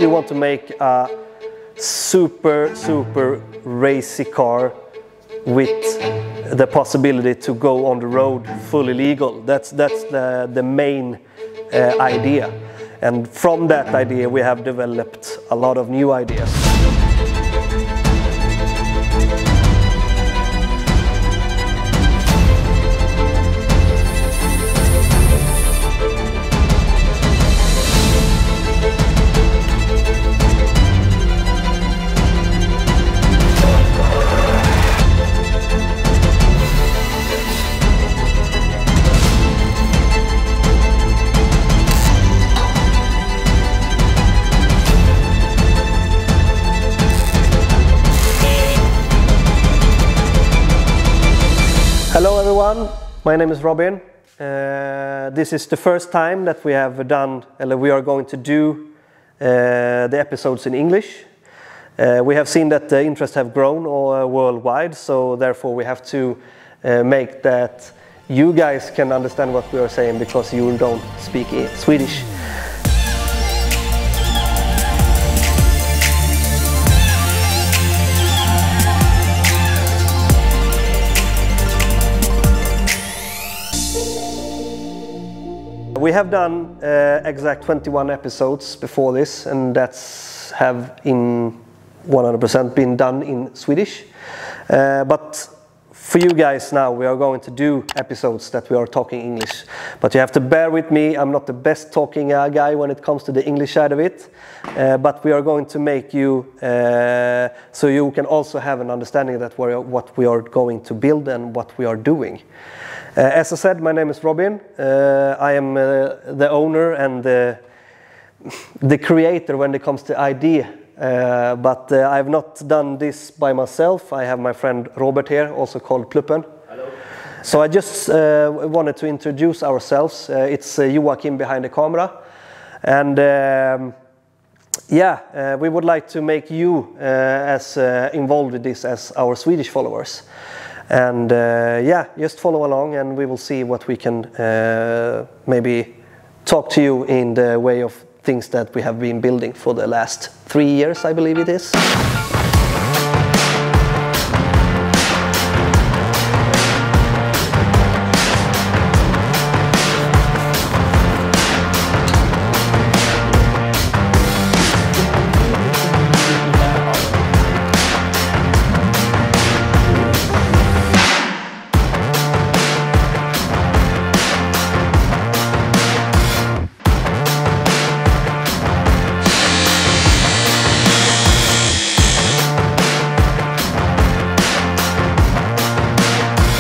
We want to make a super racy car with the possibility to go on the road fully legal. That's the main idea. And from that idea we have developed a lot of new ideas. Hello everyone, my name is Robin. This is the first time that we have done, we are going to do the episodes in English. We have seen that the interest have grown worldwide, so therefore we have to make that you guys can understand what we are saying because you don't speak Swedish. We have done exact 21 episodes before this, and that's have in 100% been done in Swedish. But for you guys now, we are going to do episodes that we are talking English. But you have to bear with me, I'm not the best talking guy when it comes to the English side of it. But we are going to make you, so you can also have an understanding that what we are going to build and what we are doing. As I said, my name is Robin. I am the owner and the creator when it comes to idea. But I have not done this by myself. I have my friend Robert here, also called Pluppen. Hello. So I just wanted to introduce ourselves. It's Joachim behind the camera. And we would like to make you as involved in this as our Swedish followers. And just follow along and we will see what we can maybe talk to you in the way of things that we have been building for the last 3 years, I believe it is.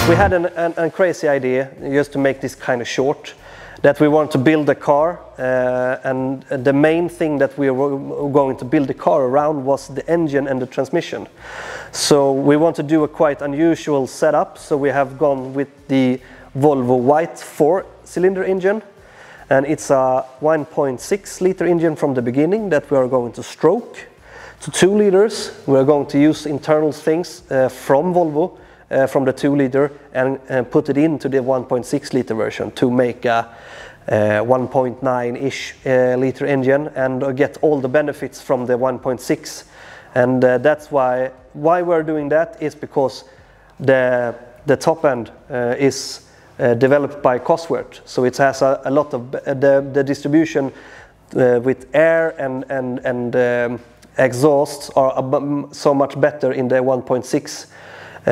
We had a crazy idea, just to make this kind of short, that we want to build a car, and the main thing that we were going to build the car around was the engine and the transmission. So we want to do a quite unusual setup, so we have gone with the Volvo white 4-cylinder engine, and it's a 1.6 liter engine from the beginning that we are going to stroke to 2 liters. We are going to use internal things from Volvo, from the 2 liter and put it into the 1.6 liter version to make a 1.9-ish liter engine and get all the benefits from the 1.6. And that's why we're doing that is because the top end is developed by Cosworth, so it has a lot of the distribution with air and exhausts are so much better in the 1.6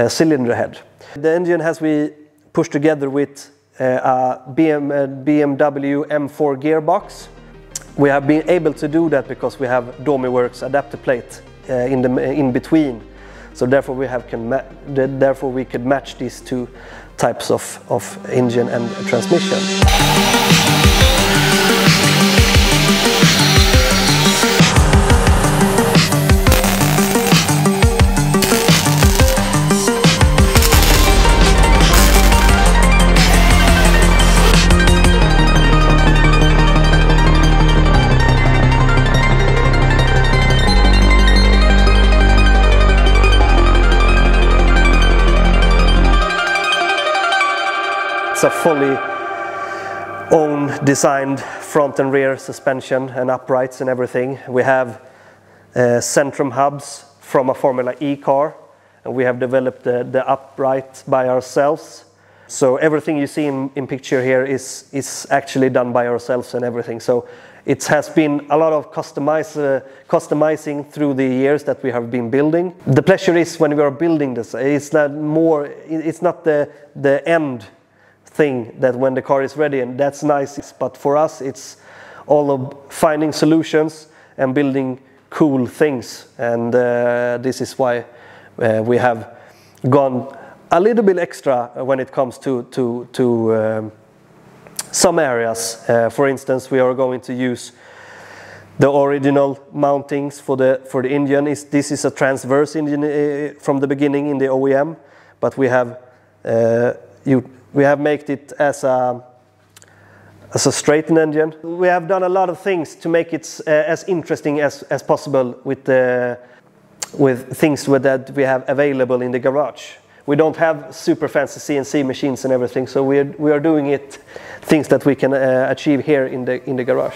cylinder head. The engine has we pushed together with a BMW M4 gearbox. We have been able to do that because we have Domiworks adapter plate in between. So therefore we could match these two types of engine and transmission. It's a fully own designed front and rear suspension and uprights and everything. We have Centrum hubs from a Formula E car, and we have developed the upright by ourselves. So everything you see in picture here is actually done by ourselves and everything. So it has been a lot of customizing through the years that we have been building. The pleasure is when we are building this, it's not the end thing that when the car is ready, and that's nice. But for us, it's all of finding solutions and building cool things. And this is why we have gone a little bit extra when it comes to some areas. For instance, we are going to use the original mountings for the engine. This is a transverse engine from the beginning in the OEM, but we have made it as a straightened engine. We have done a lot of things to make it as interesting as possible with things that we have available in the garage. We don't have super fancy CNC machines and everything, so we are doing things that we can achieve here in the garage.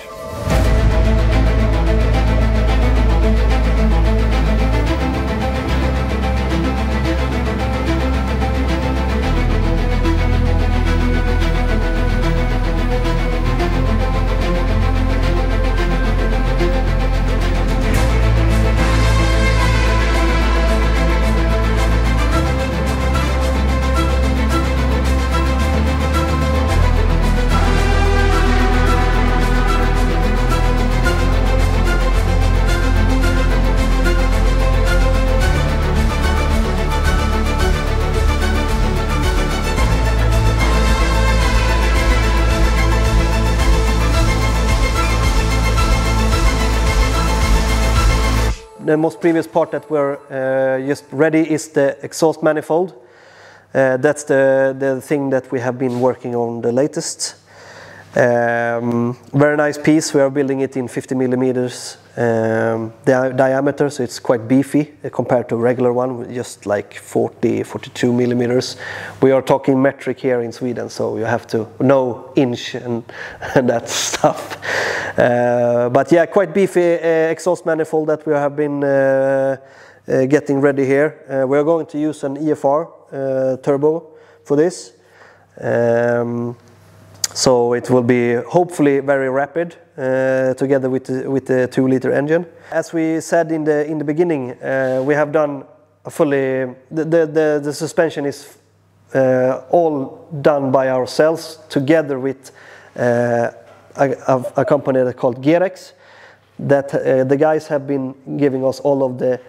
The most previous part that we're just ready is the exhaust manifold. That's the thing that we have been working on the latest. Very nice piece. We are building it in 50 millimeters diameter, so it's quite beefy compared to a regular one, just like 42 millimeters. We are talking metric here in Sweden, so you have to know inch and that stuff. But yeah, quite beefy exhaust manifold that we have been getting ready here. We are going to use an EFR turbo for this. So it will be hopefully very rapid together with the 2-liter engine. As we said in the beginning, we have done a fully the suspension is all done by ourselves together with a company that's called Gerex. That the guys have been giving us all of the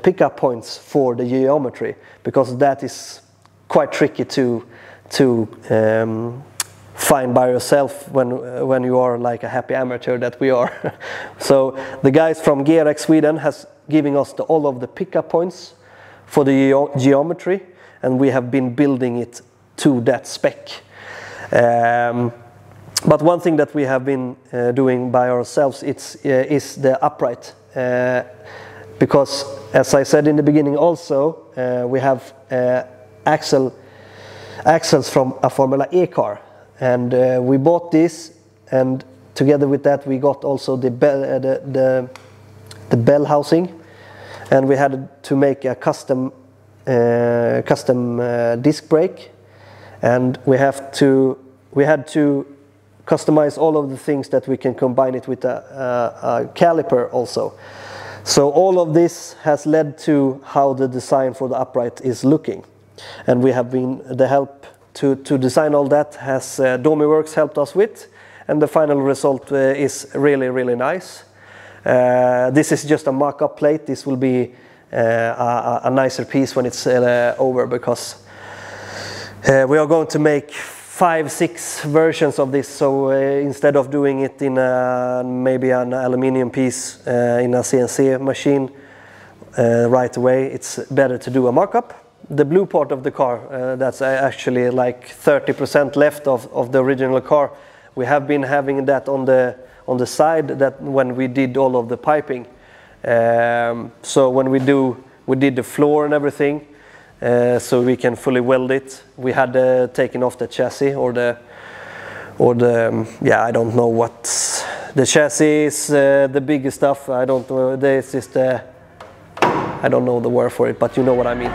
pickup points for the geometry, because that is quite tricky to find by yourself when you are like a happy amateur that we are. So the guys from Gerex Sweden has giving us all of the pickup points for the geometry, and we have been building it to that spec. But one thing that we have been doing by ourselves is the upright, because as I said in the beginning also, we have axles from a Formula E car. And we bought this, and together with that we got also the bell housing, and we had to make a custom disc brake, and we had to customize all of the things that we can combine it with a caliper also. So all of this has led to how the design for the upright is looking, and we have been the help to design all that has Domiworks helped us with, and the final result is really nice. This is just a mock-up plate. This will be a nicer piece when it's over, because we are going to make 5-6 versions of this. So instead of doing it in maybe an aluminium piece in a CNC machine right away, it's better to do a mock-up. The blue part of the car, that's actually like 30% left of the original car. We have been having that on the side that when we did all of the piping. So when we did the floor and everything, so we can fully weld it. We had taken off the chassis or or the, yeah, I don't know what, the chassis is the biggest stuff. I don't know, this is the, I don't know the word for it, but you know what I mean.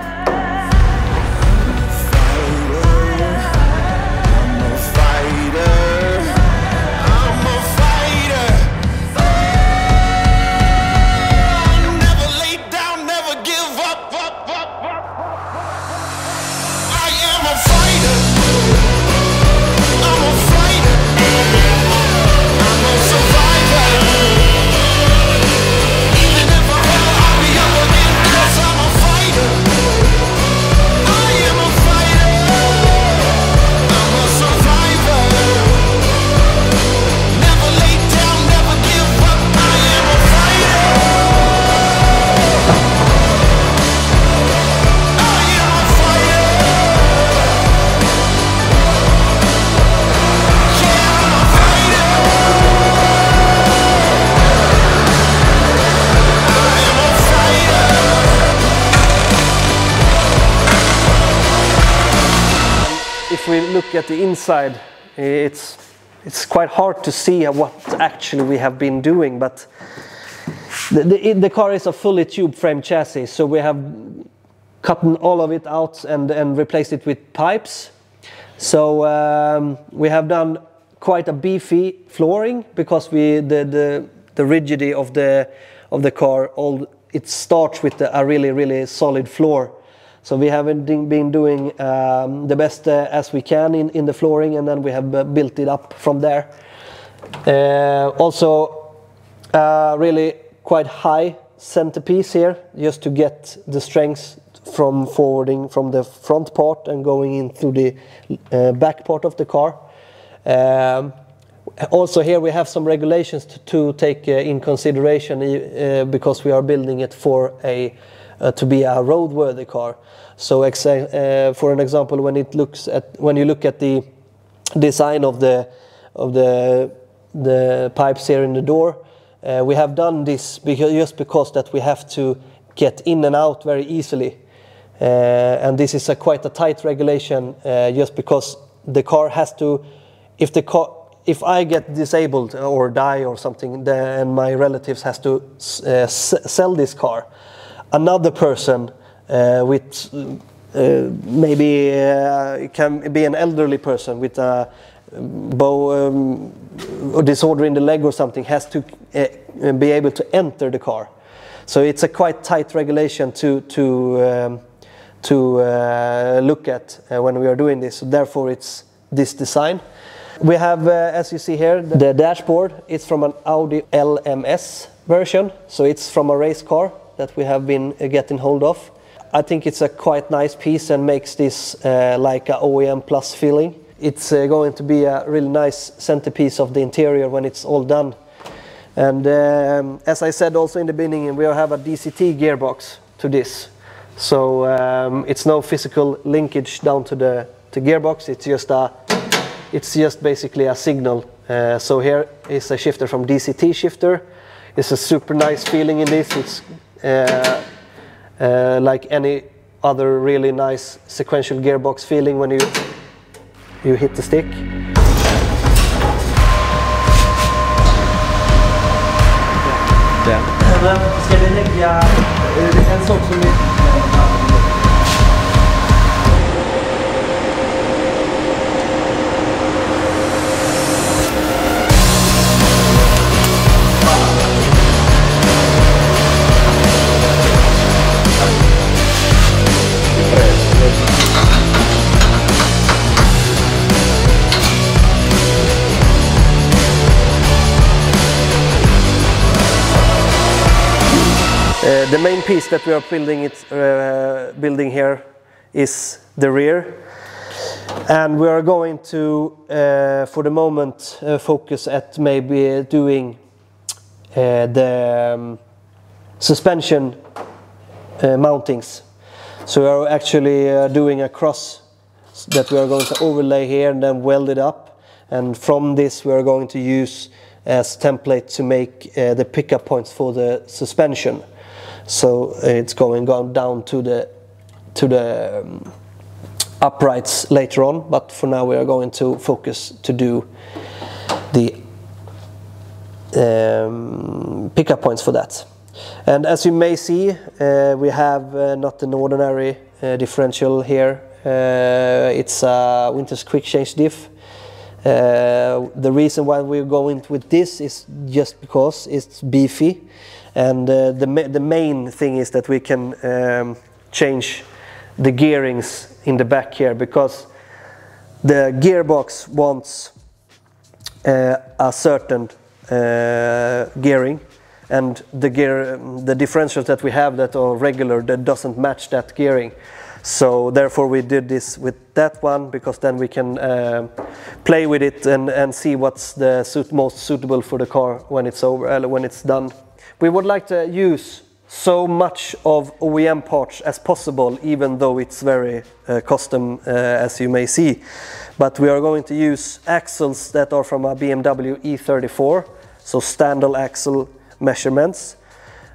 If we look at the inside, it's quite hard to see what actually we have been doing, but the car is a fully tube frame chassis, so we have cut all of it out and replaced it with pipes. So we have done quite a beefy flooring because the rigidity of the car, it starts with a really solid floor. So we have been doing the best as we can in the flooring, and then we have built it up from there. Also, really quite high centerpiece here, just to get the strength from forwarding from the front part and going into the back part of the car. Also here we have some regulations to take in consideration because we are building it for to be a roadworthy car. So for an example, when you look at the design of the pipes here in the door, we have done this because that we have to get in and out very easily, and this is quite a tight regulation, just because the car has to, if I get disabled or die or something, then my relatives has to sell this car. Another person with maybe it can be an elderly person with a disorder in the leg or something, has to be able to enter the car. So it's a quite tight regulation to look at when we are doing this. So therefore, it's this design. We have, as you see here, the dashboard. It's from an Audi LMS version, so it's from a race car that we have been getting hold of. I think it's a quite nice piece and makes this like a OEM Plus feeling. It's going to be a really nice centerpiece of the interior when it's all done. And as I said also in the beginning, we have a DCT gearbox to this. So it's no physical linkage down to the gearbox. It's just basically a signal. So here is a shifter from DCT Shifter. It's a super nice feeling in this. It's like any other really nice sequential gearbox feeling when you hit the stick. Ska vi lägga en sak som the main piece that we are building here is the rear, and we are going to, for the moment, focus at maybe doing the suspension mountings. So we are actually doing a cross that we are going to overlay here and then weld it up, and from this we are going to use as template to make the pickup points for the suspension. So it's going down to the uprights later on, but for now we are going to focus to do the pickup points for that. And as you may see, we have not an ordinary differential here. It's a Winter's quick change diff. The reason why we're going with this is just because it's beefy, and the main thing is that we can change the gearings in the back here, because the gearbox wants a certain gearing, and the differentials that we have that are regular, that doesn't match that gearing. So therefore we did this with that one, because then we can play with it and see what's the most suitable for the car when it's over, when it's done. We would like to use so much of OEM parts as possible, even though it's very custom, as you may see. But we are going to use axles that are from a BMW E34, so standard axle measurements.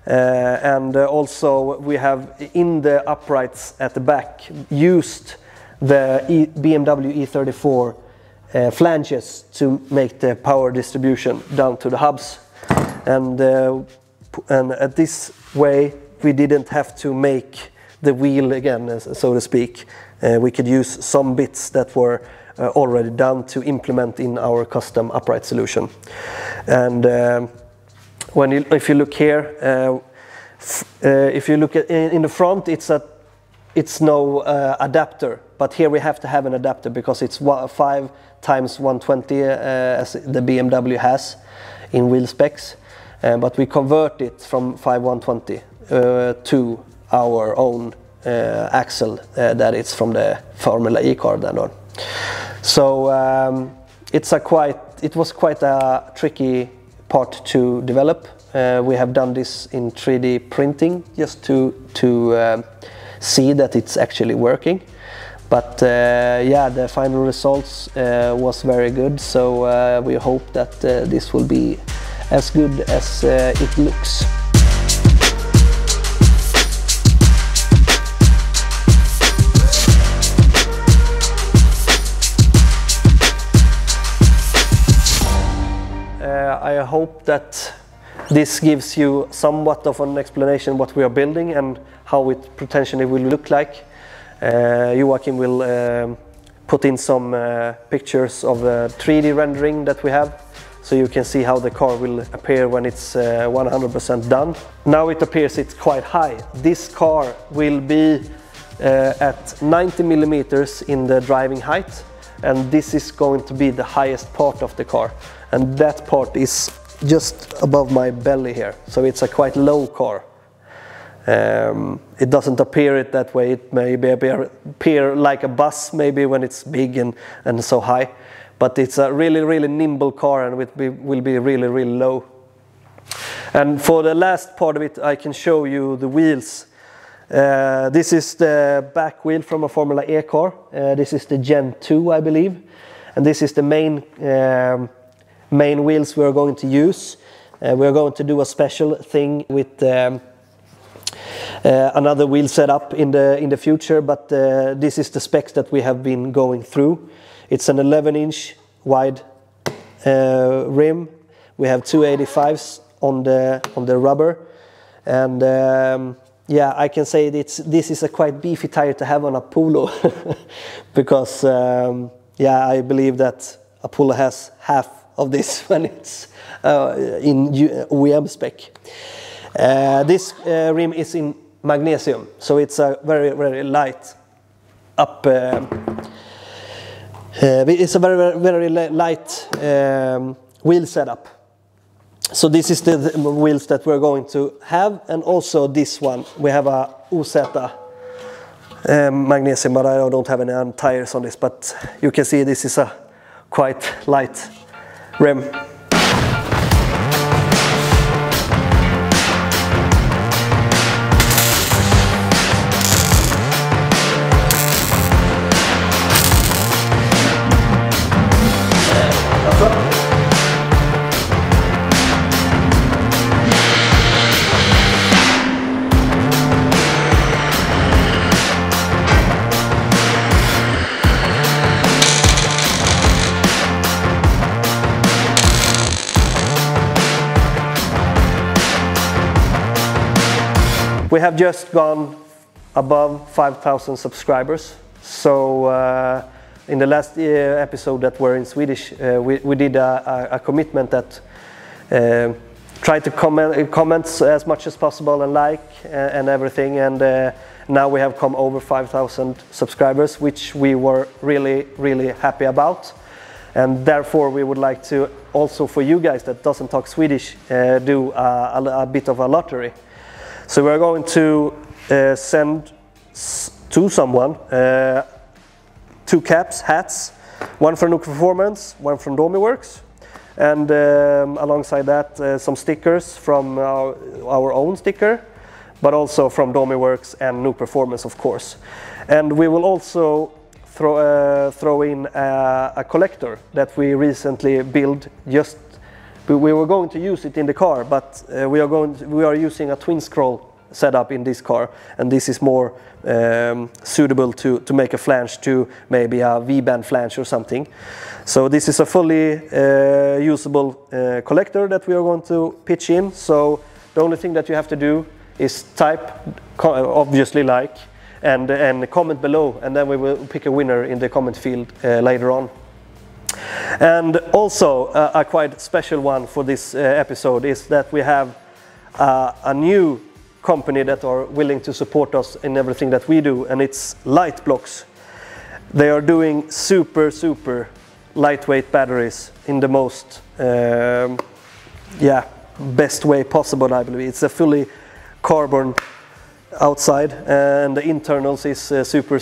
And also we have in the uprights at the back used the BMW E34 flanges to make the power distribution down to the hubs. And at this way we didn't have to make the wheel again, so to speak. We could use some bits that were already done to implement in our custom upright solution. And if you look here, if you look at in the front, it's no adapter, but here we have to have an adapter because it's 5 times 120 as the BMW has in wheel specs, but we convert it from 5120 to our own axle that is from the Formula E car then on. So it was quite a tricky part to develop. We have done this in 3D printing just to see that it's actually working. But yeah, the final results was very good, so we hope that this will be as good as it looks. I hope that this gives you somewhat of an explanation what we are building and how it potentially will look like. Joachim will put in some pictures of the 3D rendering that we have, so you can see how the car will appear when it's 100% done. Now it appears it's quite high. This car will be at 90 millimeters in the driving height, and this is going to be the highest part of the car, and that part is just above my belly here, so it's a quite low car. It doesn't appear it that way. It may appear like a bus maybe when it's big and so high, but it's a really nimble car, and it will be really low. And for the last part of it, I can show you the wheels. This is the back wheel from a Formula E car. This is the Gen 2, I believe, and this is the main wheels we are going to use. We are going to do a special thing with another wheel setup in the future, but this is the specs that we have been going through. It's an 11-inch wide rim. We have 285s on the rubber, and yeah, I can say this is a quite beefy tire to have on a Polo because yeah, I believe that a Polo has half of this when it's in OEM spec. This rim is in magnesium, so it's a very light it's a very light wheel setup. So this is the wheels that we're going to have, and also this one we have a OZ magnesium, but I don't have any tires on this, but you can see this is a quite light rim. We have just gone above 5,000 subscribers. So in the last episode that were in Swedish, we did a commitment that try to comment as much as possible and like and everything, and now we have come over 5,000 subscribers, which we were really happy about, and therefore we would like to also, for you guys that doesn't talk Swedish, do a bit of a lottery. So we're going to send to someone 2 caps, hats, one from Nuke Performance, one from Domiworks, and alongside that some stickers from our own sticker, but also from Domiworks and Nuke Performance, of course. And we will also throw in a collector that we recently built. We were going to use it in the car, but we are using a twin scroll setup in this car, and this is more suitable to make a flange to maybe a V-band flange or something. So this is a fully usable collector that we are going to pitch in. So the only thing that you have to do is type, obviously like, and comment below, and then we will pick a winner in the comment field later on. And also a quite special one for this episode is that we have a new company that are willing to support us in everything that we do, and it's Lite Blox. They are doing super lightweight batteries in the most best way possible, I believe. It's a fully carbon outside, and the internals is super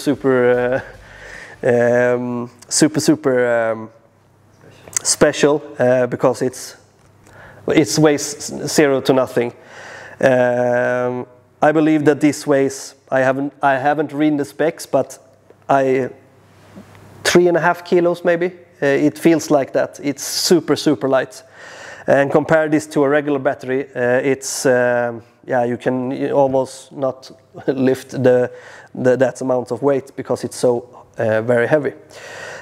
special because it weighs 0 to nothing. I believe that this weighs, I haven't read the specs, but 3.5 kilos maybe. It feels like that. It's super light. And compare this to a regular battery, it's you can almost not lift that amount of weight because it's so very heavy.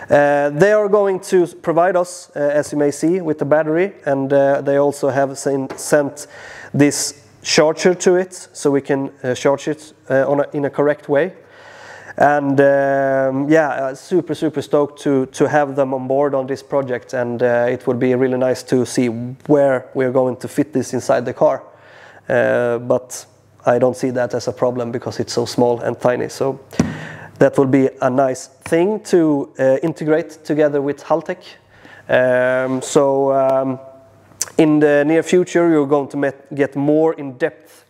They are going to provide us, as you may see, with the battery, and they also have sent this charger to it, so we can charge it in a correct way. And super stoked to have them on board on this project, and it would be really nice to see where we're going to fit this inside the car. But I don't see that as a problem because it's so small and tiny. So that will be a nice thing to integrate together with Haltech. In the near future, you're going to get more in-depth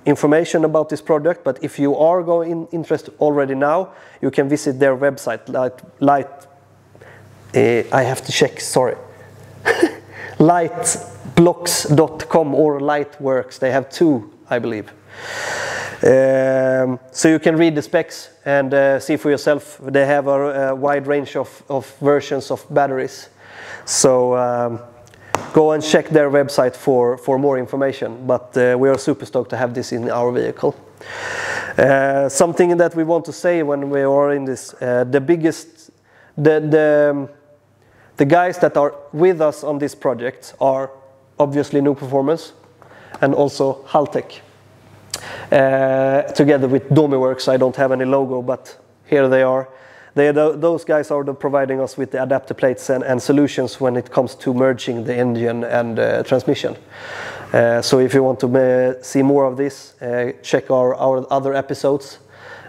information about this product. But if you are interested already now, you can visit their website, I have to check, sorry. Liteblox.com or Liteworks. They have 2, I believe. So you can read the specs and see for yourself. They have a wide range of versions of batteries. So go and check their website for more information. But we are super stoked to have this in our vehicle. Something that we want to say when we are in this, the guys that are with us on this project are obviously Nuke Performance and also Haltech. Together with Domiworks. I don't have any logo, but here they are. Those guys are providing us with the adapter plates and solutions when it comes to merging the engine and transmission. So if you want to see more of this, check our other episodes,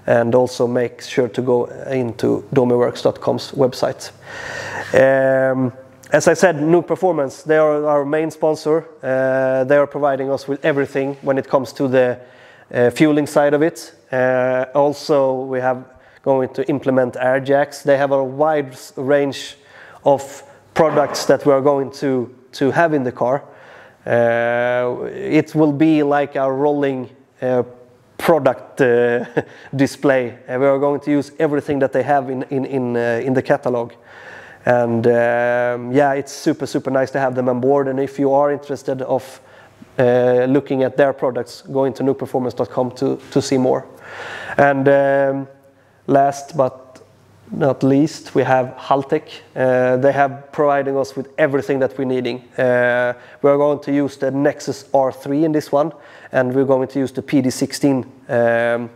and also make sure to go into Domiworks.com's website. As I said, Nuke Performance, they are our main sponsor. They are providing us with everything when it comes to the fueling side of it. Also, we have going to implement air jacks. They have a wide range of products that we are going to have in the car. It will be like a rolling product display. We are going to use everything that they have in the catalog. And it's super nice to have them on board. And if you are interested of looking at their products, go into nukeperformance.com to see more. And last but not least, we have Haltech. They have providing us with everything that we're needing. We're going to use the Nexus R3 in this one, and we're going to use the PD16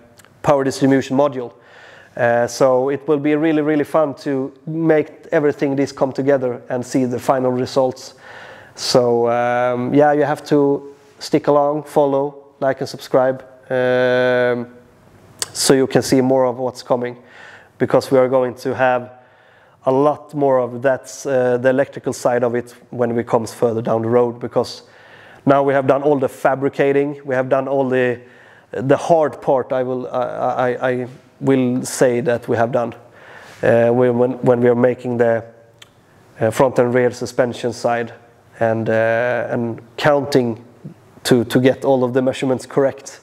power distribution module. So it will be really, really fun to make everything this come together and see the final results. So yeah, you have to stick along, follow, like and subscribe, so you can see more of what's coming, because we are going to have a lot more of that, the electrical side of it when we come further down the road, because now we have done all the fabricating, we have done all the hard part. I will say that we have done when we are making the front and rear suspension side and counting to get all of the measurements correct.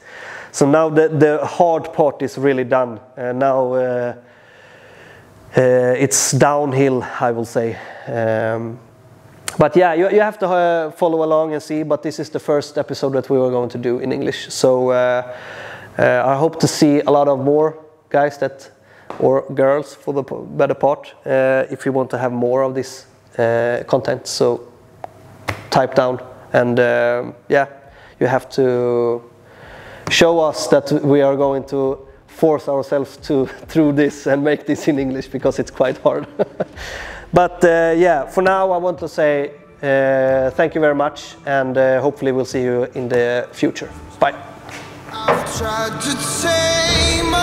So now the hard part is really done, and now it's downhill, I will say. But yeah, you have to follow along and see, but this is the first episode that we were going to do in English. So I hope to see a lot of more guys or girls for the better part, if you want to have more of this content. So type down, and yeah, you have to show us that we are going to force ourselves through this and make this in English, because it's quite hard. But yeah, for now I want to say thank you very much, and hopefully we'll see you in the future. Bye. I've tried to tame